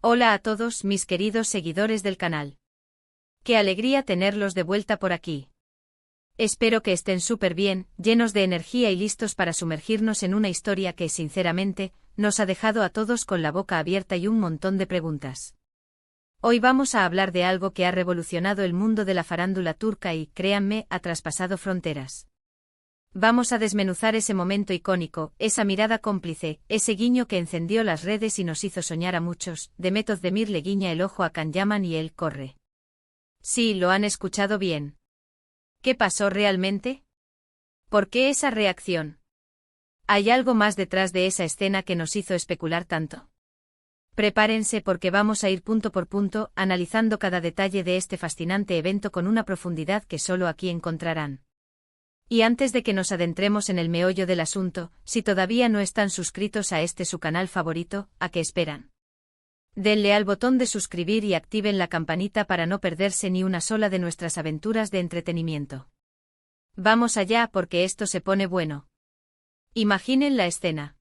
Hola a todos mis queridos seguidores del canal. Qué alegría tenerlos de vuelta por aquí. Espero que estén súper bien, llenos de energía y listos para sumergirnos en una historia que, sinceramente, nos ha dejado a todos con la boca abierta y un montón de preguntas. Hoy vamos a hablar de algo que ha revolucionado el mundo de la farándula turca y, créanme, ha traspasado fronteras. Vamos a desmenuzar ese momento icónico, esa mirada cómplice, ese guiño que encendió las redes y nos hizo soñar a muchos. Demet Özdemir le guiña el ojo a Can Yaman y él corre. Sí, lo han escuchado bien. ¿Qué pasó realmente? ¿Por qué esa reacción? ¿Hay algo más detrás de esa escena que nos hizo especular tanto? Prepárense porque vamos a ir punto por punto, analizando cada detalle de este fascinante evento con una profundidad que solo aquí encontrarán. Y antes de que nos adentremos en el meollo del asunto, si todavía no están suscritos a este su canal favorito, ¿a qué esperan? Denle al botón de suscribir y activen la campanita para no perderse ni una sola de nuestras aventuras de entretenimiento. Vamos allá porque esto se pone bueno. Imaginen la escena.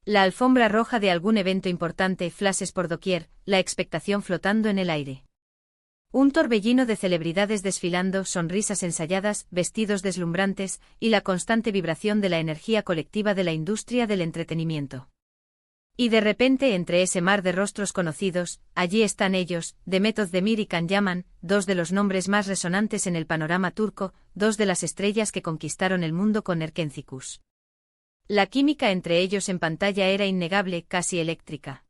La alfombra roja de algún evento importante, flashes por doquier, la expectación flotando en el aire. Un torbellino de celebridades desfilando, sonrisas ensayadas, vestidos deslumbrantes, y la constante vibración de la energía colectiva de la industria del entretenimiento. Y de repente entre ese mar de rostros conocidos, allí están ellos, Demet Özdemir y Can Yaman, dos de los nombres más resonantes en el panorama turco, dos de las estrellas que conquistaron el mundo con Erkencikus. La química entre ellos en pantalla era innegable, casi eléctrica.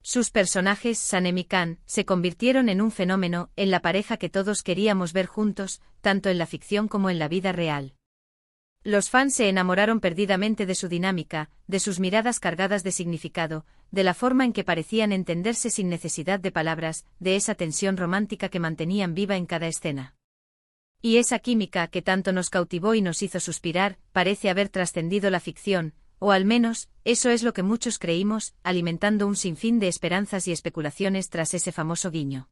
Sus personajes, Sanem y Can, se convirtieron en un fenómeno, en la pareja que todos queríamos ver juntos, tanto en la ficción como en la vida real. Los fans se enamoraron perdidamente de su dinámica, de sus miradas cargadas de significado, de la forma en que parecían entenderse sin necesidad de palabras, de esa tensión romántica que mantenían viva en cada escena. Y esa química que tanto nos cautivó y nos hizo suspirar, parece haber trascendido la ficción, o al menos, eso es lo que muchos creímos, alimentando un sinfín de esperanzas y especulaciones tras ese famoso guiño.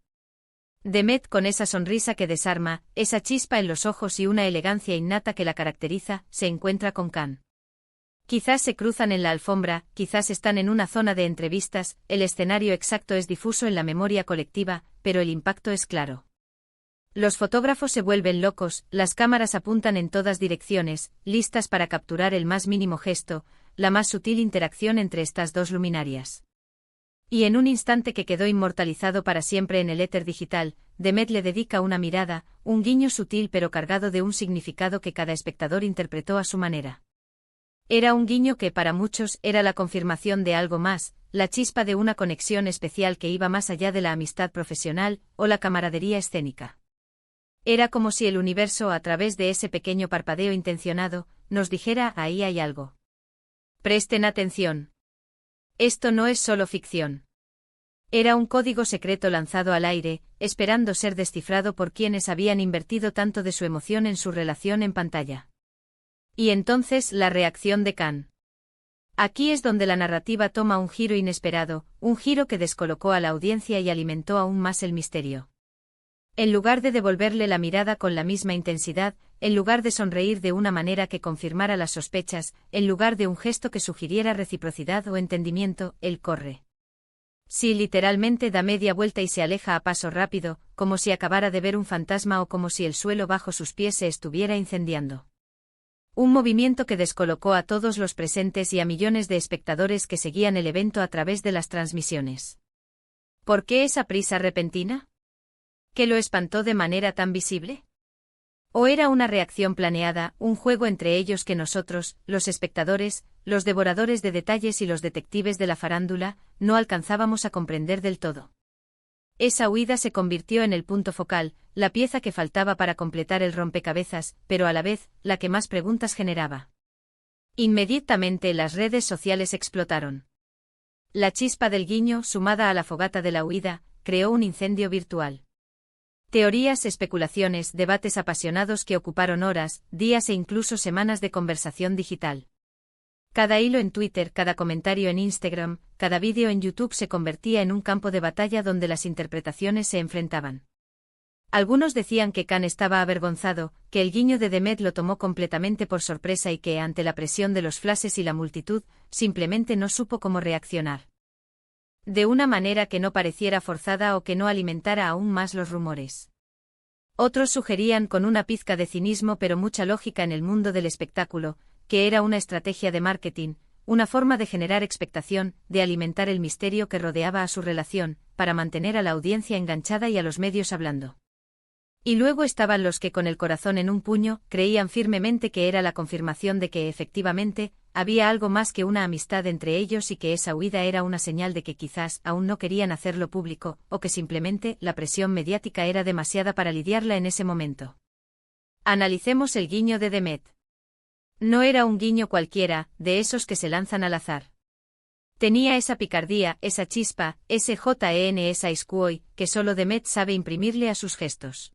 Demet con esa sonrisa que desarma, esa chispa en los ojos y una elegancia innata que la caracteriza, se encuentra con Can. Quizás se cruzan en la alfombra, quizás están en una zona de entrevistas, el escenario exacto es difuso en la memoria colectiva, pero el impacto es claro. Los fotógrafos se vuelven locos, las cámaras apuntan en todas direcciones, listas para capturar el más mínimo gesto, la más sutil interacción entre estas dos luminarias. Y en un instante que quedó inmortalizado para siempre en el éter digital, Demet le dedica una mirada, un guiño sutil pero cargado de un significado que cada espectador interpretó a su manera. Era un guiño que para muchos era la confirmación de algo más, la chispa de una conexión especial que iba más allá de la amistad profesional o la camaradería escénica. Era como si el universo, a través de ese pequeño parpadeo intencionado, nos dijera: ahí hay algo. Presten atención. Esto no es solo ficción. Era un código secreto lanzado al aire, esperando ser descifrado por quienes habían invertido tanto de su emoción en su relación en pantalla. Y entonces la reacción de Can. Aquí es donde la narrativa toma un giro inesperado, un giro que descolocó a la audiencia y alimentó aún más el misterio. En lugar de devolverle la mirada con la misma intensidad, en lugar de sonreír de una manera que confirmara las sospechas, en lugar de un gesto que sugiriera reciprocidad o entendimiento, él corre. Sí, literalmente da media vuelta y se aleja a paso rápido, como si acabara de ver un fantasma o como si el suelo bajo sus pies se estuviera incendiando. Un movimiento que descolocó a todos los presentes y a millones de espectadores que seguían el evento a través de las transmisiones. ¿Por qué esa prisa repentina? ¿Qué lo espantó de manera tan visible? ¿O era una reacción planeada, un juego entre ellos que nosotros, los espectadores, los devoradores de detalles y los detectives de la farándula, no alcanzábamos a comprender del todo? Esa huida se convirtió en el punto focal, la pieza que faltaba para completar el rompecabezas, pero a la vez, la que más preguntas generaba. Inmediatamente las redes sociales explotaron. La chispa del guiño, sumada a la fogata de la huida, creó un incendio virtual. Teorías, especulaciones, debates apasionados que ocuparon horas, días e incluso semanas de conversación digital. Cada hilo en Twitter, cada comentario en Instagram, cada vídeo en YouTube se convertía en un campo de batalla donde las interpretaciones se enfrentaban. Algunos decían que Can estaba avergonzado, que el guiño de Demet lo tomó completamente por sorpresa y que, ante la presión de los flashes y la multitud, simplemente no supo cómo reaccionar. De una manera que no pareciera forzada o que no alimentara aún más los rumores. Otros sugerían con una pizca de cinismo pero mucha lógica en el mundo del espectáculo, que era una estrategia de marketing, una forma de generar expectación, de alimentar el misterio que rodeaba a su relación, para mantener a la audiencia enganchada y a los medios hablando. Y luego estaban los que con el corazón en un puño, creían firmemente que era la confirmación de que efectivamente, había algo más que una amistad entre ellos y que esa huida era una señal de que quizás aún no querían hacerlo público, o que simplemente la presión mediática era demasiada para lidiarla en ese momento. Analicemos el guiño de Demet. No era un guiño cualquiera, de esos que se lanzan al azar. Tenía esa picardía, esa chispa, ese esa iscuoy, que solo Demet sabe imprimirle a sus gestos.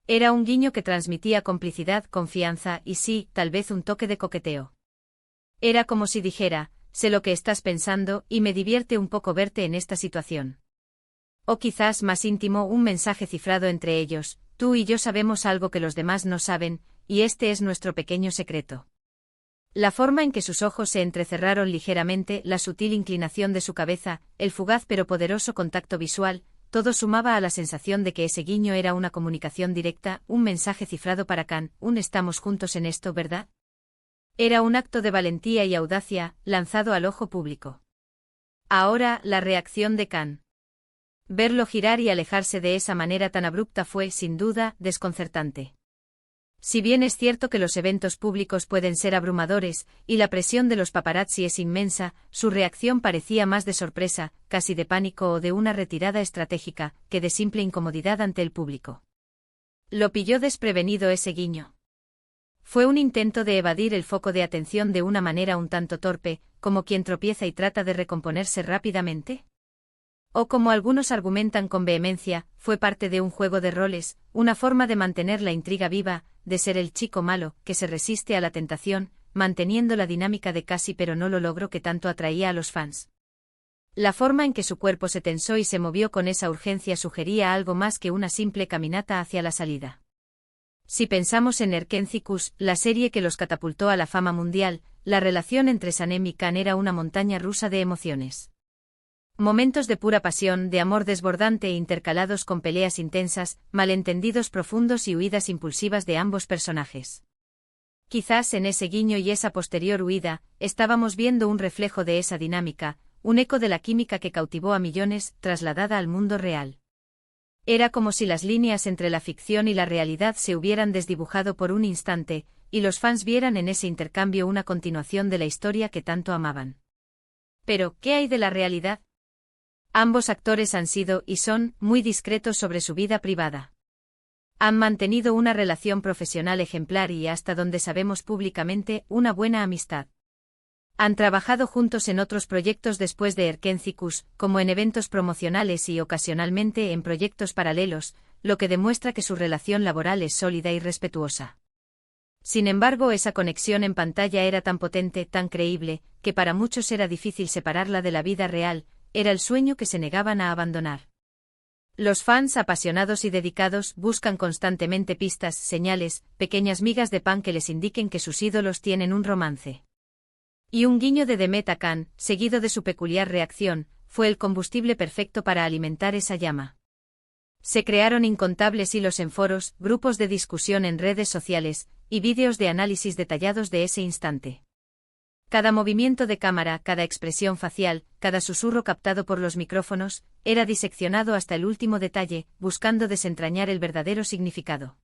Era un guiño que transmitía complicidad, confianza y sí, tal vez un toque de coqueteo. Era como si dijera, sé lo que estás pensando y me divierte un poco verte en esta situación. O quizás más íntimo un mensaje cifrado entre ellos, tú y yo sabemos algo que los demás no saben, y este es nuestro pequeño secreto. La forma en que sus ojos se entrecerraron ligeramente, la sutil inclinación de su cabeza, el fugaz pero poderoso contacto visual, todo sumaba a la sensación de que ese guiño era una comunicación directa, un mensaje cifrado para Khan, un estamos juntos en esto, ¿verdad? Era un acto de valentía y audacia, lanzado al ojo público. Ahora, la reacción de Khan. Verlo girar y alejarse de esa manera tan abrupta fue, sin duda, desconcertante. Si bien es cierto que los eventos públicos pueden ser abrumadores, y la presión de los paparazzi es inmensa, su reacción parecía más de sorpresa, casi de pánico o de una retirada estratégica, que de simple incomodidad ante el público. Lo pilló desprevenido ese guiño. Fue un intento de evadir el foco de atención de una manera un tanto torpe, como quien tropieza y trata de recomponerse rápidamente. O como algunos argumentan con vehemencia, fue parte de un juego de roles, una forma de mantener la intriga viva, de ser el chico malo, que se resiste a la tentación, manteniendo la dinámica de casi pero no lo logro que tanto atraía a los fans. La forma en que su cuerpo se tensó y se movió con esa urgencia sugería algo más que una simple caminata hacia la salida. Si pensamos en Erkencikus, la serie que los catapultó a la fama mundial, la relación entre Sanem y Khan era una montaña rusa de emociones. Momentos de pura pasión, de amor desbordante e intercalados con peleas intensas, malentendidos profundos y huidas impulsivas de ambos personajes. Quizás en ese guiño y esa posterior huida, estábamos viendo un reflejo de esa dinámica, un eco de la química que cautivó a millones, trasladada al mundo real. Era como si las líneas entre la ficción y la realidad se hubieran desdibujado por un instante, y los fans vieran en ese intercambio una continuación de la historia que tanto amaban. Pero, ¿qué hay de la realidad? Ambos actores han sido, y son, muy discretos sobre su vida privada. Han mantenido una relación profesional ejemplar y, hasta donde sabemos públicamente, una buena amistad. Han trabajado juntos en otros proyectos después de Erkencikus, como en eventos promocionales y ocasionalmente en proyectos paralelos, lo que demuestra que su relación laboral es sólida y respetuosa. Sin embargo, esa conexión en pantalla era tan potente, tan creíble, que para muchos era difícil separarla de la vida real. Era el sueño que se negaban a abandonar. Los fans apasionados y dedicados buscan constantemente pistas, señales, pequeñas migas de pan que les indiquen que sus ídolos tienen un romance. Y un guiño de Demet a Khan, seguido de su peculiar reacción, fue el combustible perfecto para alimentar esa llama. Se crearon incontables hilos en foros, grupos de discusión en redes sociales, y vídeos de análisis detallados de ese instante. Cada movimiento de cámara, cada expresión facial, cada susurro captado por los micrófonos, era diseccionado hasta el último detalle, buscando desentrañar el verdadero significado.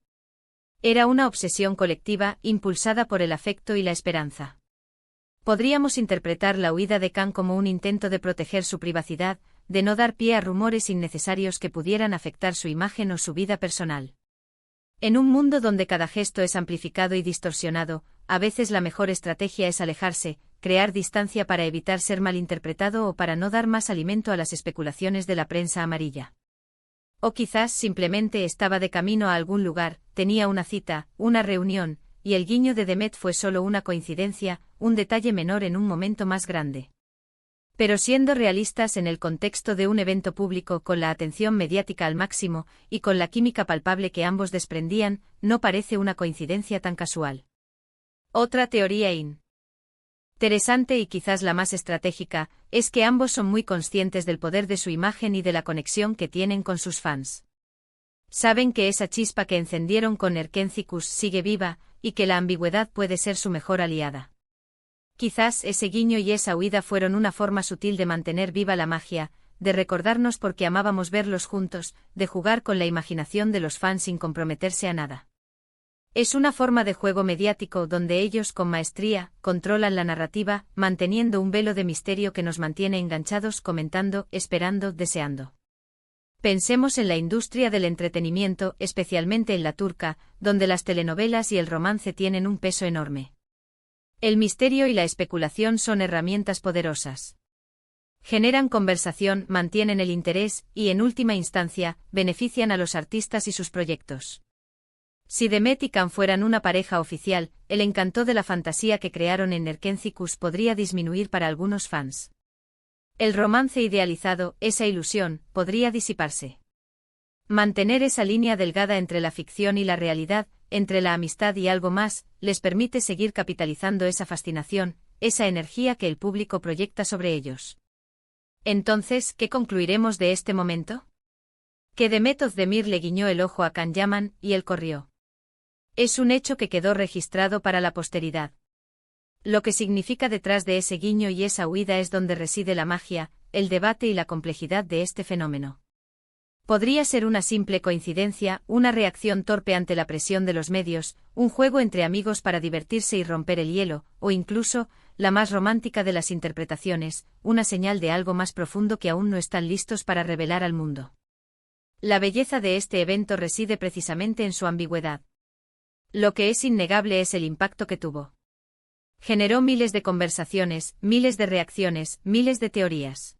Era una obsesión colectiva, impulsada por el afecto y la esperanza. Podríamos interpretar la huida de Khan como un intento de proteger su privacidad, de no dar pie a rumores innecesarios que pudieran afectar su imagen o su vida personal. En un mundo donde cada gesto es amplificado y distorsionado, a veces la mejor estrategia es alejarse, crear distancia para evitar ser malinterpretado o para no dar más alimento a las especulaciones de la prensa amarilla. O quizás simplemente estaba de camino a algún lugar, tenía una cita, una reunión, y el guiño de Demet fue solo una coincidencia, un detalle menor en un momento más grande. Pero siendo realistas en el contexto de un evento público con la atención mediática al máximo, y con la química palpable que ambos desprendían, no parece una coincidencia tan casual. Otra teoría Interesante y quizás la más estratégica, es que ambos son muy conscientes del poder de su imagen y de la conexión que tienen con sus fans. Saben que esa chispa que encendieron con Erkendzicus sigue viva, y que la ambigüedad puede ser su mejor aliada. Quizás ese guiño y esa huida fueron una forma sutil de mantener viva la magia, de recordarnos por qué amábamos verlos juntos, de jugar con la imaginación de los fans sin comprometerse a nada. Es una forma de juego mediático donde ellos con maestría controlan la narrativa, manteniendo un velo de misterio que nos mantiene enganchados, comentando, esperando, deseando. Pensemos en la industria del entretenimiento, especialmente en la turca, donde las telenovelas y el romance tienen un peso enorme. El misterio y la especulación son herramientas poderosas. Generan conversación, mantienen el interés y, en última instancia, benefician a los artistas y sus proyectos. Si Demet y Can fueran una pareja oficial, el encanto de la fantasía que crearon en Erkendzicus podría disminuir para algunos fans. El romance idealizado, esa ilusión, podría disiparse. Mantener esa línea delgada entre la ficción y la realidad, entre la amistad y algo más, les permite seguir capitalizando esa fascinación, esa energía que el público proyecta sobre ellos. Entonces, ¿qué concluiremos de este momento? Que Demet Özdemir le guiñó el ojo a Can Yaman, y él corrió. Es un hecho que quedó registrado para la posteridad. Lo que significa detrás de ese guiño y esa huida es donde reside la magia, el debate y la complejidad de este fenómeno. Podría ser una simple coincidencia, una reacción torpe ante la presión de los medios, un juego entre amigos para divertirse y romper el hielo, o incluso, la más romántica de las interpretaciones, una señal de algo más profundo que aún no están listos para revelar al mundo. La belleza de este evento reside precisamente en su ambigüedad. Lo que es innegable es el impacto que tuvo. Generó miles de conversaciones, miles de reacciones, miles de teorías.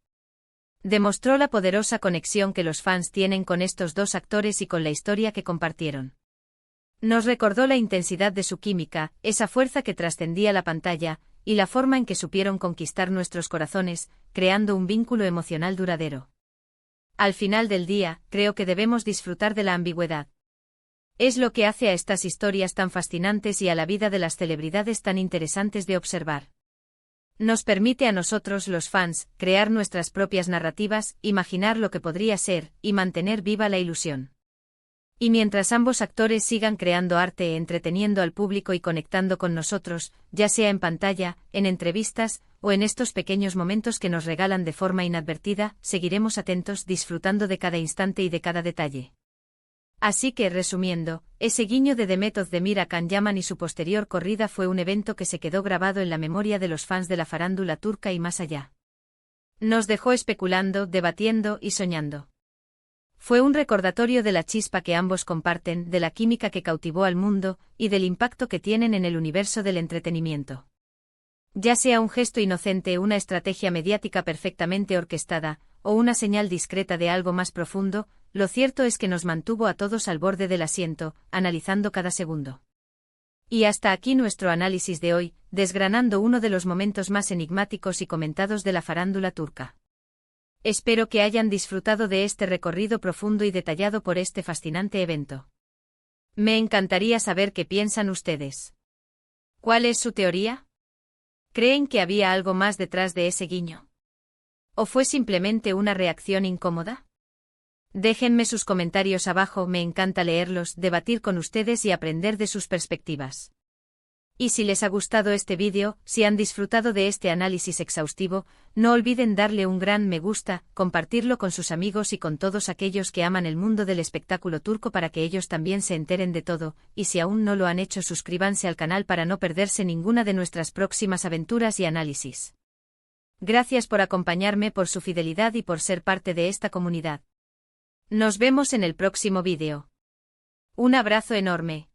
Demostró la poderosa conexión que los fans tienen con estos dos actores y con la historia que compartieron. Nos recordó la intensidad de su química, esa fuerza que trascendía la pantalla, y la forma en que supieron conquistar nuestros corazones, creando un vínculo emocional duradero. Al final del día, creo que debemos disfrutar de la ambigüedad. Es lo que hace a estas historias tan fascinantes y a la vida de las celebridades tan interesantes de observar. Nos permite a nosotros, los fans, crear nuestras propias narrativas, imaginar lo que podría ser, y mantener viva la ilusión. Y mientras ambos actores sigan creando arte, entreteniendo al público y conectando con nosotros, ya sea en pantalla, en entrevistas, o en estos pequeños momentos que nos regalan de forma inadvertida, seguiremos atentos, disfrutando de cada instante y de cada detalle. Así que, resumiendo, ese guiño de Demet Özdemir a Can Yaman y su posterior corrida fue un evento que se quedó grabado en la memoria de los fans de la farándula turca y más allá. Nos dejó especulando, debatiendo y soñando. Fue un recordatorio de la chispa que ambos comparten, de la química que cautivó al mundo, y del impacto que tienen en el universo del entretenimiento. Ya sea un gesto inocente, una estrategia mediática perfectamente orquestada, o una señal discreta de algo más profundo, lo cierto es que nos mantuvo a todos al borde del asiento, analizando cada segundo. Y hasta aquí nuestro análisis de hoy, desgranando uno de los momentos más enigmáticos y comentados de la farándula turca. Espero que hayan disfrutado de este recorrido profundo y detallado por este fascinante evento. Me encantaría saber qué piensan ustedes. ¿Cuál es su teoría? ¿Creen que había algo más detrás de ese guiño? ¿O fue simplemente una reacción incómoda? Déjenme sus comentarios abajo, me encanta leerlos, debatir con ustedes y aprender de sus perspectivas. Y si les ha gustado este vídeo, si han disfrutado de este análisis exhaustivo, no olviden darle un gran me gusta, compartirlo con sus amigos y con todos aquellos que aman el mundo del espectáculo turco para que ellos también se enteren de todo, y si aún no lo han hecho, suscríbanse al canal para no perderse ninguna de nuestras próximas aventuras y análisis. Gracias por acompañarme, por su fidelidad y por ser parte de esta comunidad. Nos vemos en el próximo vídeo. Un abrazo enorme.